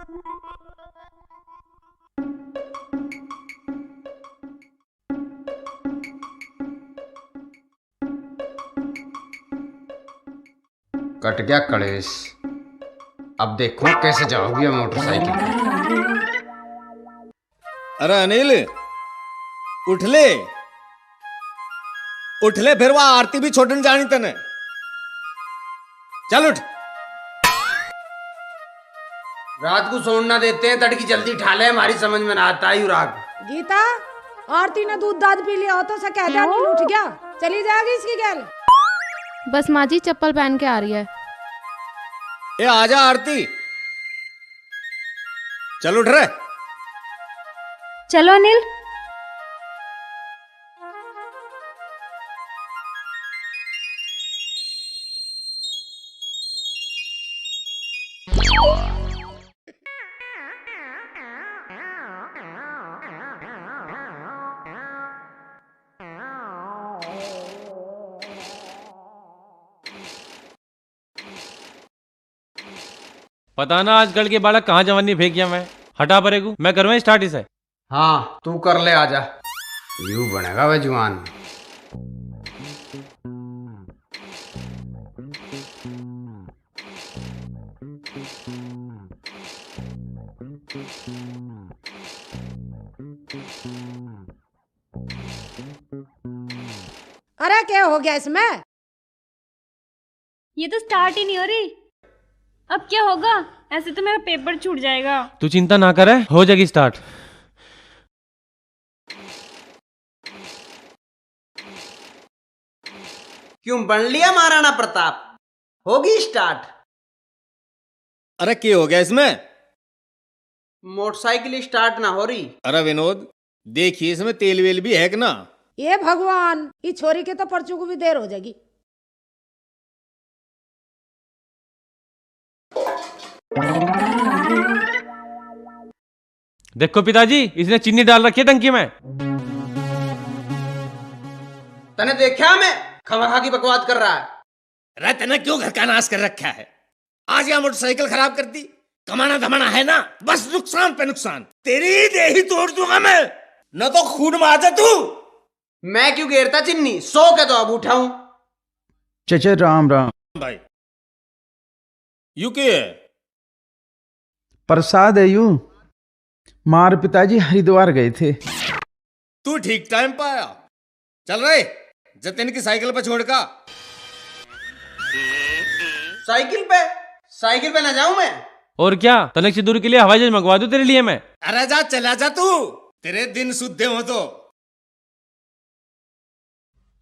Cut गया कलेश। अब देखो कैसे जाओगी मोटरसाइकिल पे। अरे अनिल, उठ ले उठ ले, फिर वह आरती भी छोड़ने जानी तने। चल उठ। रात को सोने ना देते हैं, तड़की जल्दी ठाले, हमारी समझ में ना आता है राग। गीता, आरती ने दूध दाद पी लिया हो तो कह दिया नील उठ गया, चली जाएगी इसकी गैल। बस माँ जी चप्पल पहन के आ रही है। ए आजा आरती, चल उठ रहे। चलो अनिल। पता ना आजकल के बालक कहाँ जवानी फेंकिया मैं। हटा परेगू, मैं करूँ स्टार्ट इसे। हाँ तू कर ले, आजा, यूं बनेगा वह जुआन। अरे क्या हो गया इसमें? ये तो स्टार्ट ही नहीं हो रही। अब क्या होगा? ऐसे तो मेरा पेपर छूट जाएगा। तू चिंता ना करे, हो जाएगी स्टार्ट। क्यों बन लिया महाराणा प्रताप? होगी स्टार्ट। अरे क्या हो गया इसमें? मोटरसाइकिल स्टार्ट ना हो रही। अरे विनोद, देखिए इसमें तेल वेल भी है कि ना। ये भगवान, इस छोरी के तो पर्चू को भी देर हो जाएगी। देखो पिताजी, इसने चीनी डाल रखी है टंकी में। तने देखा मैं खमखा की बकवास कर रहा है। अरे तने क्यों घर का नाश कर रखा है? आज यहाँ मोटरसाइकिल खराब कर दी। कमाना धमाना है ना, बस नुकसान पे नुकसान। तेरी देही तोड़ दूंगा मैं, न तो खून में आ जा तू। मैं क्यों घेरता चिन्नी, सो के तो अब उठाऊं। चचा राम राम भाई। यू के है? प्रसाद है यू। मार पिताजी हरिद्वार गए थे। तू ठीक टाइम पे आया। चल रहे जतिन की साइकिल पे छोड़ का। साइकिल पे ना जाऊं मैं? और क्या, तनिक सी दूर के लिए हवाई जहाज मंगवा दूं तेरे लिए मैं। अरे जा, चला जा तू, तेरे दिन शुद्ध हो तो।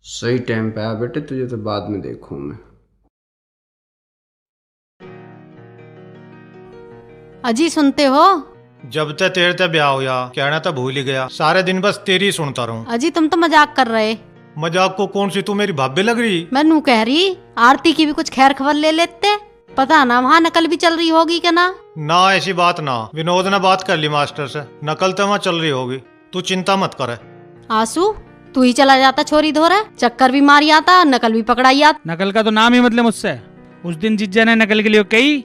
सही टाइम पे आया बेटे, तुझे तो बाद में देखूं मैं। अजी सुनते हो? जब तक तेरे ते ब्याह होया कहना तो भूल ही गया। सारे दिन बस तेरी सुनता रहूं। अजी तुम तो मजाक कर रहे। मजाक को कौन सी, तू मेरी भाभी लग रही। मैं नू कह रही आरती की भी कुछ खैर खबर ले लेते। पता ना वहाँ नकल भी चल रही होगी क्या ना। ना ऐसी बात ना, विनोद ने बात कर ली मास्टर से, नकल तो वहाँ चल रही होगी। तू चिंता मत करे। आंसू तू ही चला जाता छोरी धोरा, चक्कर भी मारी आता, नकल भी पकड़ाई आता। नकल का तो नाम ही मतलब मुझसे। उस दिन जिज्जा ने नकल के लिए कही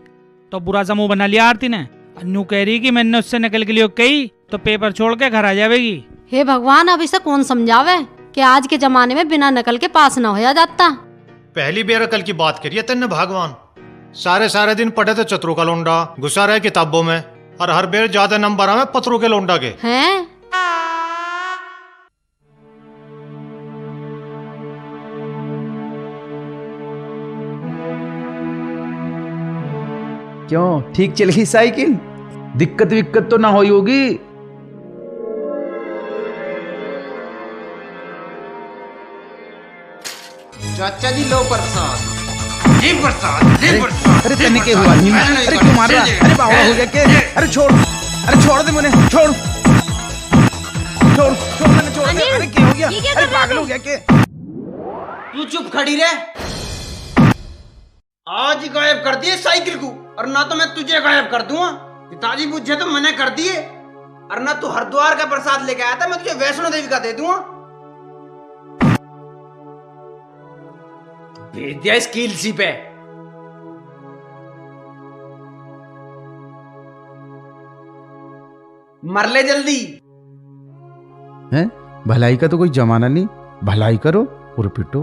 तो बुरा सा मुंह बना लिया आरती ने। अन्नू कह रही कि मैंने उससे नकल के लिए कही तो पेपर छोड़ के घर आ जाएगी। हे भगवान, अब इसे कौन समझावे कि आज के जमाने में बिना नकल के पास न होया जाता। पहली बेरकल की बात करिए तेने भगवान। सारे दिन पढ़े थे चतुरों का लोंडा, घुसा रहे किताबों में, और हर बेर ज्यादा नंबर आवे पत्रों के लोंडा के। हैं? क्यों, ठीक चलेगी साइकिल? दिक्कत विक्कत तो ना हुई होगी? चाचा जी लो प्रसाद। जी प्रसाद, जी प्रसाद। अरे तने के हुआ नहीं? अरे क्यों मार रहा? अरे बावड़ा हो गया के? अरे छोड़, अरे छोड़ दे मुझे, छोड़ छोड़ छोड़, मैंने छोड़ दिया। अरे क्या हो गया? अरे पागल हो गया के? तू चुप खड़ी रह। आज ही गायब कर दिए साइकिल को, और ना तो मैं तुझे गायब कर दूंगा। पिताजी पूछे तो मैंने कर दिए, और ना तू हरिद्वार का प्रसाद लेके आया था, मैं तुझे वैष्णो देवी का दे दूंगा। भेज दिया इस कीलसी पे। मर ले जल्दी। हैं? भलाई का तो कोई जमाना नहीं, भलाई करो और पिटो।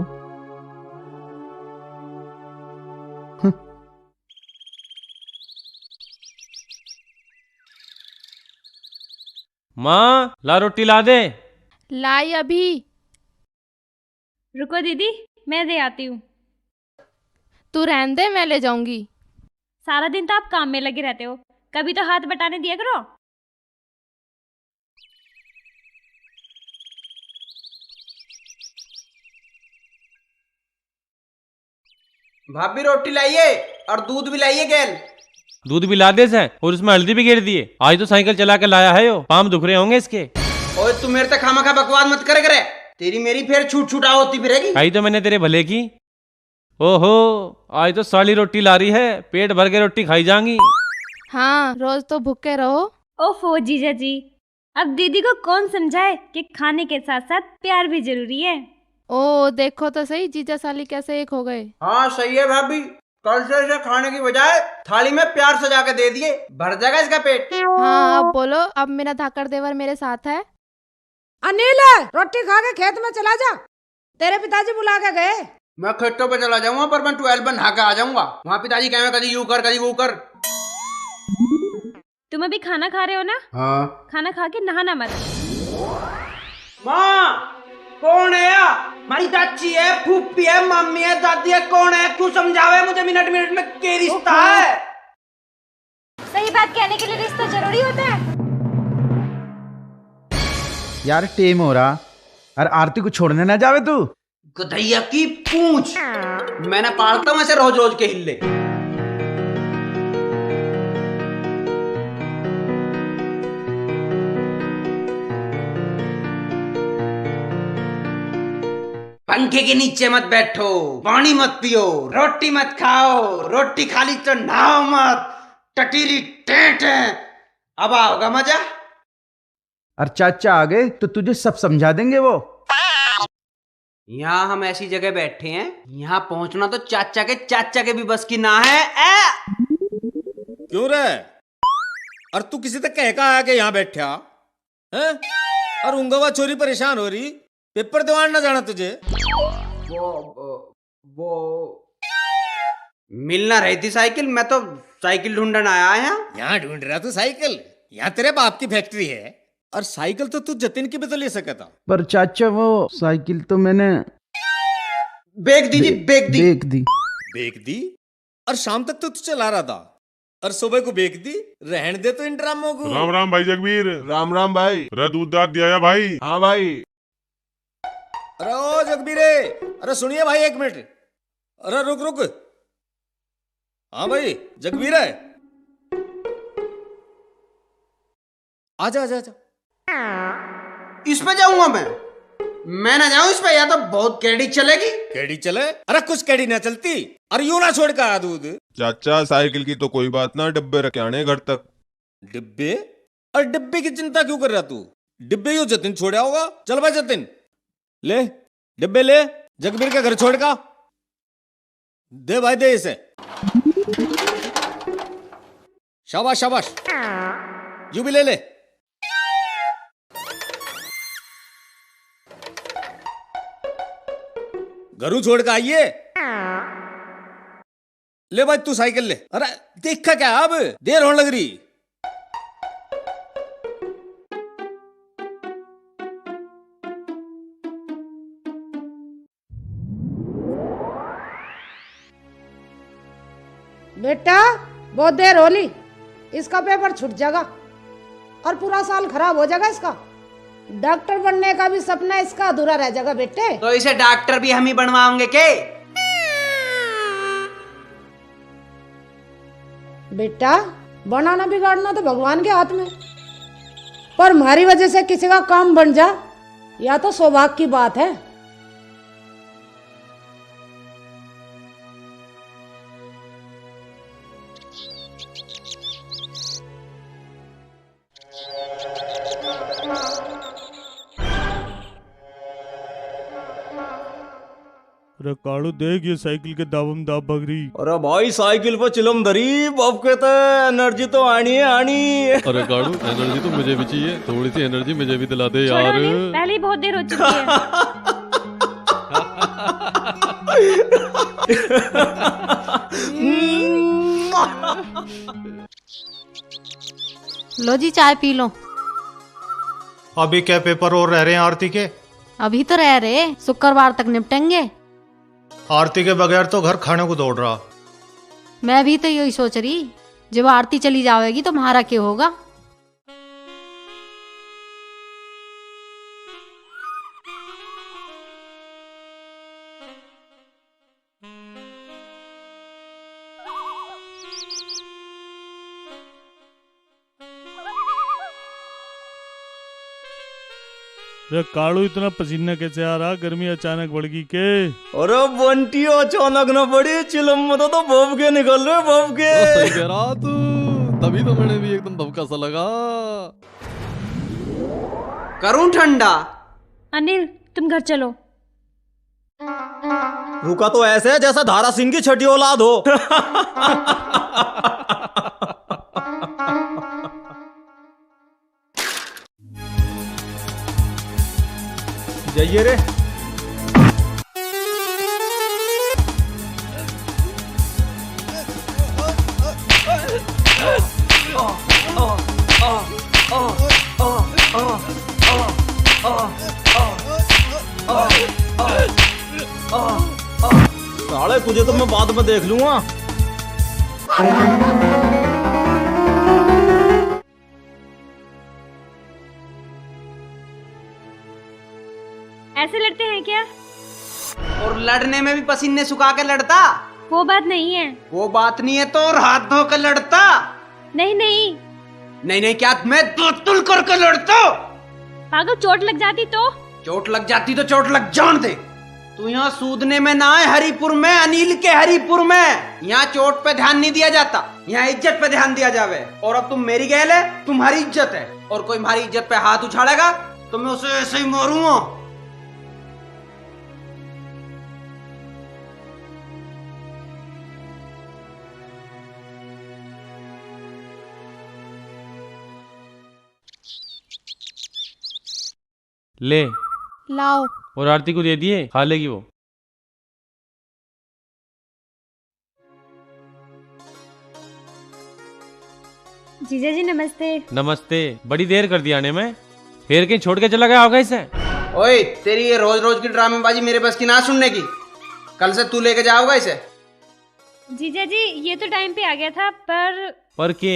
माँ ला रोटी ला दे। लाई अभी। रुको दीदी, मैं दे आती हूँ। तू रहने दे, मैं ले जाऊंगी। सारा दिन तो आप काम में लगे रहते हो, कभी तो हाथ बटाने दिया करो। भाभी रोटी लाइए और दूध भी लाइए गैल। दूध भी ला दे से और उसमें हल्दी भी गिर दिए। आज तो साइकिल चला के लाया है यो, पाम दुख रहे होंगे इसके। ओए तू मेरे तक खामा बकवास मत करे, तेरी मेरी फिर छूट छूटा होती फिरेगी। आई तो मैंने तेरे भले की। ओहो, आज तो साली रोटी ला रही है, पेट भर के रोटी खाई जाएंगी। हाँ, रोज तो भूखे रहो। ओफो जीजा जी, अब दीदी को कौन समझाए कि खाने के साथ साथ प्यार भी जरूरी है। ओ देखो तो सही, जीजा साली कैसे एक हो गए। हाँ सही है भाभी, कल से इसे खाने की बजाय थाली में प्यार सजा के दे दिए, भर जाएगा इसका पेट। हाँ अब बोलो, अब मेरा धाकड़ देवर मेरे साथ है। अनिल, रोटी खा के खेत में चला जा, तेरे पिताजी बुला के गए। मैं खेतों पे चला जाऊंगा पर मैं 12 नहा के आ जाऊंगा। वहाँ पिताजी कहेंगे कभी यूं कर कभी वो कर। तुम अभी खाना खा रहे हो ना? हाँ। खाना खा के नहाना मत। माँ कौन है? हमारी चाची है, फूफी है, मम्मी है, दादी है, कौन है? क्यों समझावे मुझे मिनट मिनट में क्या रिश्ता है? सही बात कहने के लिए रिश्ता जरूरी होता है। यार टेम हो रहा, अरे आरती को छोड़ने ना जावे तू। गधैया की पूंछ, मैंने पालता हूँ ऐसे रोज रोज के हिल्ले। पंखे के नीचे मत बैठो, पानी मत पियो, रोटी मत खाओ, रोटी खाली तो नहाओ मत, टटीरी टेंट है। अब आओगा मजा। और चाचा आ गए तो तुझे सब समझा देंगे वो। यहाँ हम ऐसी जगह बैठे हैं, यहाँ पहुंचना तो चाचा के भी बस की ना है। क्यों रे? और तू किसी तक कह का आया कि यहाँ बैठा है? और उंगवा चोरी परेशान हो रही, पेपर दिवान ना जाना तुझे? वो मिलना रही थी साइकिल, मैं तो साइकिल ढूंढने आया यहाँ ढूंढ रहा तू साइकिल? यहाँ तेरे बाप की फैक्ट्री है, और साइकिल तो तू जतिन की भी तो ले सका था। पर चाचा वो साइकिल तो मैंने बेच दी। बेच दी? और शाम तक तो तू चला रहा था, और सुबह को बेच दी। रहने दे तो इन ड्रामों को। राम राम भाई जगवीर। राम राम भाई। अरे दूध दाद दिया भाई? हाँ भाई। अरे ओ जगबीरे, अरे सुनिए भाई एक मिनट। अरे रुक। हाँ भाई जगबीर है, आजा। इस पे जाऊंगा मैं ना जाऊं इस पे, या तो बहुत कैडी चलेगी। कैडी चले? अरे कुछ कैडी ना चलती, अरे यूं ना छोड़ कर आ दूध। चाचा साइकिल की तो कोई बात ना, डिब्बे रखे आने घर तक। डिब्बे? और डिब्बे की चिंता क्यों कर रहा तू? डिब्बे यू जतिन छोड़ा होगा। चल भाई जतिन, ले डिब्बे ले, जगबीर के घर छोड़ का दे भाई, दे इसे। शाबाश, यू भी ले। घरू छोड़ के आइए। ले भाई तू साइकिल ले। अरे देखा क्या, अब देर होने लग रही। बेटा बहुत देर होली, इसका पेपर छूट जाएगा और पूरा साल खराब हो जाएगा इसका। डॉक्टर बनने का भी सपना इसका अधूरा रह जाएगा बेटे। तो इसे डॉक्टर भी हम ही बनवाओगे के? बेटा बनाना बिगाड़ना तो भगवान के हाथ में, पर हमारी वजह से किसी का काम बन जा या तो सौभाग्य की बात है। अरे कालू देख ये साइकिल के दाबम दाब भग रही। अरे भाई साइकिल पर चिलम धरी बाप कहता है एनर्जी तो आनी है आनी। अरे काड़ू एनर्जी तो मुझे भी चाहिए, थोड़ी सी एनर्जी मुझे भी दिला दे छोड़ो यार। अनिल, पहले ही बहुत देर हो चुकी है। लो जी चाय पी लो। अभी क्या पेपर और रह रहे हैं आरती के? अभी तो रह रहे, शुक्रवार तक निपटेंगे। आरती के बगैर तो घर खाने को दौड़ रहा। मैं भी तो यही सोच रही, जब आरती चली जाएगी तो हमारा क्या होगा। अरे कालू इतना पसीना कैसे आ रहा? गर्मी अचानक बढ़ गई के? अरे बंटी अचानक न बड़ी चिलम में तो बब के निकल रहे बब के। सही कह रहा तू, तभी तो मैंने भी एकदम दबका सा लगा। करूं ठंडा? अनिल तुम घर चलो। रुका तो ऐसे है जैसा धारा सिंह की छठी औलाद हो। जाइए रे। साले तुझे तो मैं बाद में देख लूंगा। ऐसे लड़ते हैं क्या? और लड़ने में भी पसीने सुखा के लड़ता? वो बात नहीं है। वो बात नहीं है तो और हाथ धो के लड़ता? नहीं नहीं नहीं नहीं क्या मैं दो तुल करके लड़ता? पागल, चोट लग जाती तो? चोट लग जाती तो चोट लग जान दे। तू यहाँ सूदने में ना है हरिपुर में, अनिल के हरिपुर में। यहाँ चोट पे ध्यान नहीं दिया जाता, यहाँ इज्जत पे ध्यान दिया जावे। और अब तुम मेरी गैल है, तुम्हारी इज्जत है, और कोई हमारी इज्जत पे हाथ उछाड़ेगा तो मैं उसे ऐसे ही मारूंगा। ले लाओ। और आरती को दे दिए, खा लेगी वो। जीजा जी नमस्ते। नमस्ते, बड़ी देर कर दी आने में, फिर कहीं छोड़ के चला गया होगा इसे। ओए तेरी ये रोज रोज की ड्रामेबाजी मेरे बस की ना सुनने की। कल से तू लेके जाओगा इसे। जीजा जी ये तो टाइम पे आ गया था, पर के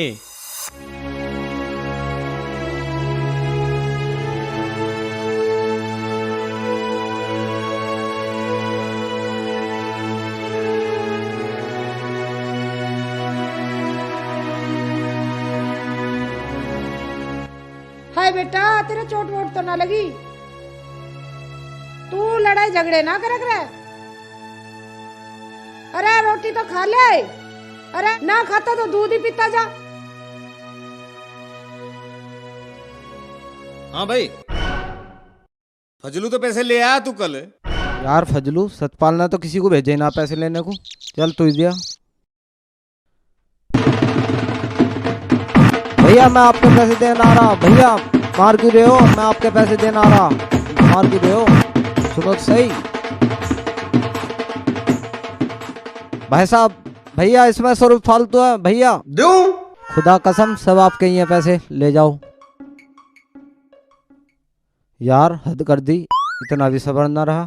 हाय बेटा, तेरे चोट वोट तो ना लगी? तू लड़ाई झगड़े ना करे करे। अरे रोटी तो खा ले। अरे ना खाता तो दूध ही पीता जा। हाँ भाई, फजलू तो पैसे ले आया तू कल। यार फजलू, सतपाल ने तो किसी को भेजे ना पैसे लेने को। चल तू दिया। भैया मैं आपके पैसे देना आ रहा। भैया मार क्यों रहे हो? मैं आपके पैसे देना आ रहा। मार क्यों रहे हो? सुनो तो सही भाई साहब। भैया इसमें 100 रुपये फालतू है। भैया दूं? खुदा कसम सब आपके ही हैं, पैसे ले जाओ। यार हद कर दी, इतना भी सब्र ना रहा।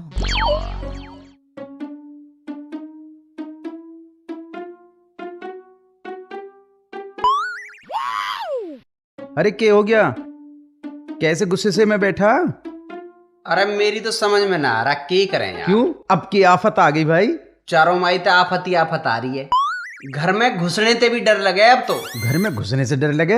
अरे क्या हो गया? कैसे गुस्से से मैं बैठा? अरे मेरी तो समझ में ना आ रहा क्या करें यार। क्यों? अब की आफत आ गई भाई। चारों माई तो आफत ही आफत आ रही है। घर में घुसने से भी डर लगे अब तो। घर में घुसने से डर लगे?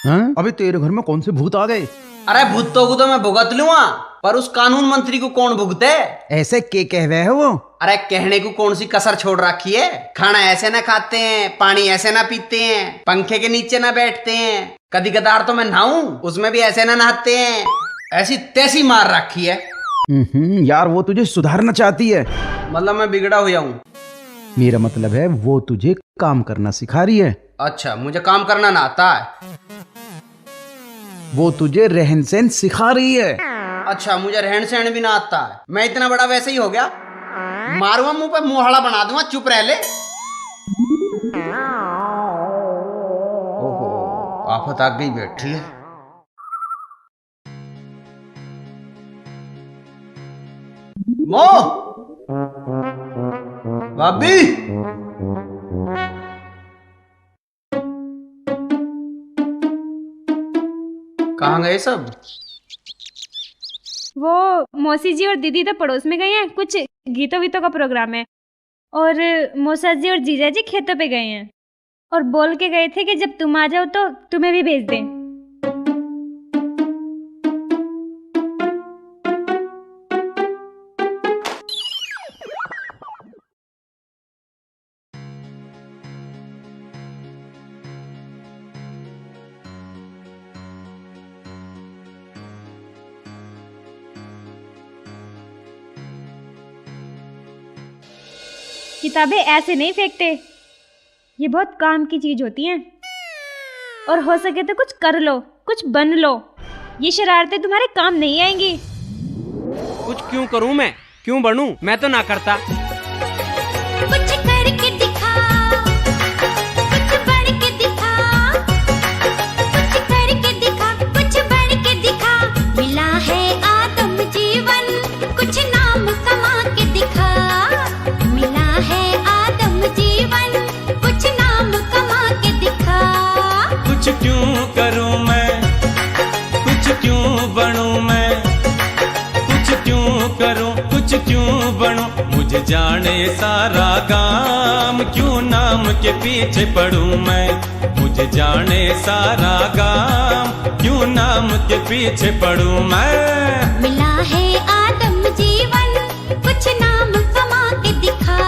हाँ? अभी तेरे घर में कौन से भूत आ गए? अरे भूतों को तो मैं भुगत लूंगा, पर उस कानून मंत्री को कौन भुगते? ऐसे के कह रहे हो वो? अरे कहने को कौन सी कसर छोड़ रखी है? खाना ऐसे ना खाते हैं, पानी ऐसे ना पीते हैं, पंखे के नीचे ना बैठते हैं, कदी कदार तो मैं नहाऊं उसमें भी ऐसे ना नहाते हैं। ऐसी तैसी मार रखी है। यार वो तुझे सुधारना चाहती है। मतलब मैं बिगड़ा हुआ हूँ? मेरा मतलब है वो तुझे काम करना सिखा रही है। अच्छा, मुझे काम करना ना आता है? वो तुझे रहन सहन सिखा रही है। अच्छा, मुझे रहन सहन भी ना आता है? मैं इतना बड़ा वैसे ही हो गया? मारूंगा मुंह पे मुहाड़ा बना दूंगा, चुप रह ले। ओहो, आफत आ गई बैठी है। मो, भाभी, कहाँ गए सब? वो मौसी जी और दीदी तो पड़ोस में गए हैं, कुछ गीतों वीतों का प्रोग्राम है। और मौसा जी और जीजा जी खेतों पे गए हैं और बोल के गए थे कि जब तुम आ जाओ तो तुम्हें भी भेज दें। किताबें ऐसे नहीं फेंकते, ये बहुत काम की चीज होती हैं। और हो सके तो कुछ कर लो, कुछ बन लो। ये शरारतें तुम्हारे काम नहीं आएंगी। कुछ क्यों करूं मैं, क्यों बनूं? मैं तो ना करता। कुछ करके दिखा, कुछ बढ़ के दिखा, कुछ करके दिखा, कुछ बढ़ के दिखा। मिला है आदम जीवन, कुछ नाम कमा के दिखा। मिला है आदम जीवन, कुछ नाम कमा के दिखा। कुछ क्यों करूं मैं, कुछ क्यों बनूं मैं, कुछ क्यों करूं, कुछ क्यों बनूं। मुझे जाने सारा काम, क्यों नाम के पीछे पड़ूं मैं। मुझे जाने सारा काम, क्यों नाम के पीछे पड़ूं मैं। मिला है आदम जीवन, कुछ नाम कमा के दिखा।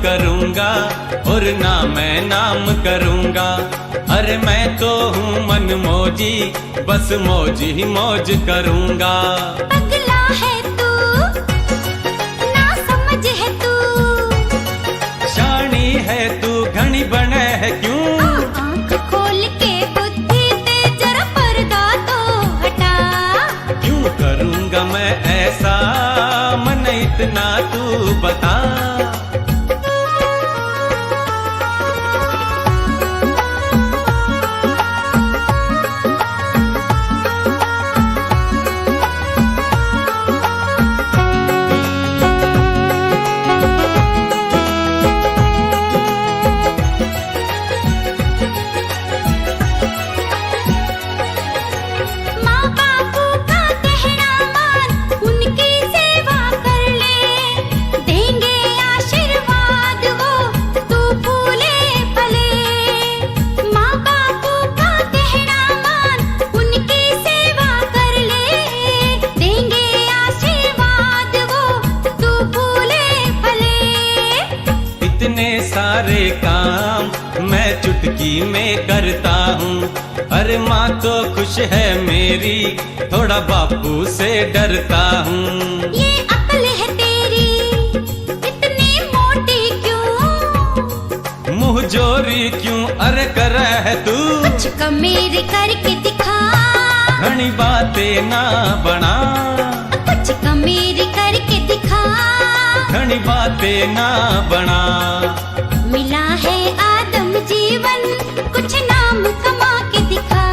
करूंगा और ना मैं नाम करूंगा। अरे मैं तो हूँ मन मौजी, बस मौज ही मौज करूंगा। पगला है तू, ना समझ है तू, शानी है तू, घनी बने है क्यों। आँख खोल के बुद्धि ते जरा पर्दा तो हटा। क्यों करूंगा मैं ऐसा, मन इतना तू बता। सारे काम मैं चुटकी में करता हूँ। अरे माँ तो खुश है मेरी, थोड़ा बापू से डरता हूँ। ये अक्ल है तेरी, इतनी मोटी क्यों, मुँह जोरी क्यों, अरे कर है तू। कुछ कमेरी करके दिखा, घनी बातें ना बना। कुछ कमेरी करके दिखा, घनी बातें ना बना। मिला है आदम जीवन, कुछ नाम कमा के दिखा।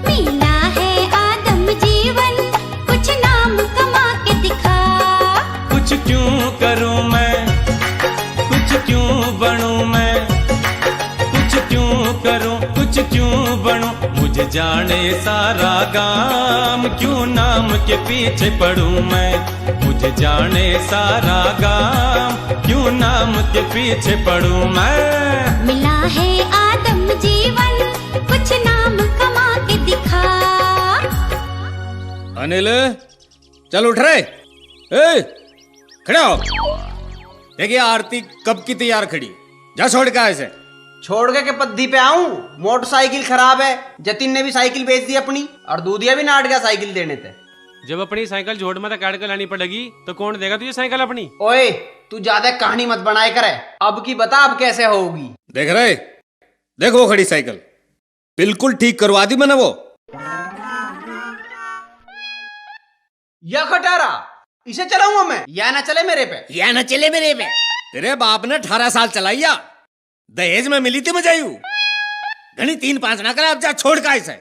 मिला है आदम जीवन, करूं कुछ क्यों बनूं, मुझे जाने सारा गांव, क्यों नाम के पीछे पड़ूं मैं, मुझे जाने सारा गांव, क्यों नाम के पीछे पड़ूं मैं। मिला है आदम जीवन, कुछ नाम कमा के दिखा। अनिल चल उठ रहे, ए खड़े हो। देखिए आरती कब की तैयार खड़ी, जा छोड़ के ऐसे। छोड़ के पद्दी पे आऊं, मोटरसाइकिल खराब है। जतिन ने भी साइकिल बेच दी अपनी, और दूधिया भी नाट गया साइकिल देने थे। जब अपनी साइकिल झोड़ में काट कर लानी पड़ेगी तो कौन देगा तुझे साइकिल अपनी। ओए तू ज्यादा कहानी मत बनाए करे, अब की बता अब कैसे होगी। देख रहे, देखो खड़ी साइकिल बिल्कुल ठीक करवा दी मैंने वो। या खटारा इसे चलाऊंगा मैं, या ना चले मेरे पे, या ना चले मेरे पे। तेरे बाप ने 18 साल चलाइया, दहेज में मिली थी मुझे, घनी 3-5 ना करे। अब जा छोड़ का इसे,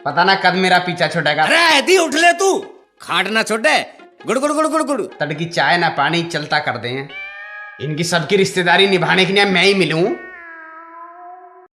पता ना कद मेरा पीछा छुटेगा। अरे दी उठ ले तू, खाट ना छोटे। गुड़ गुड़ गुड़ गुड़ गुड़, तड़की चाय ना पानी चलता कर दे। इनकी सबकी रिश्तेदारी निभाने के लिए मैं ही मिलूं।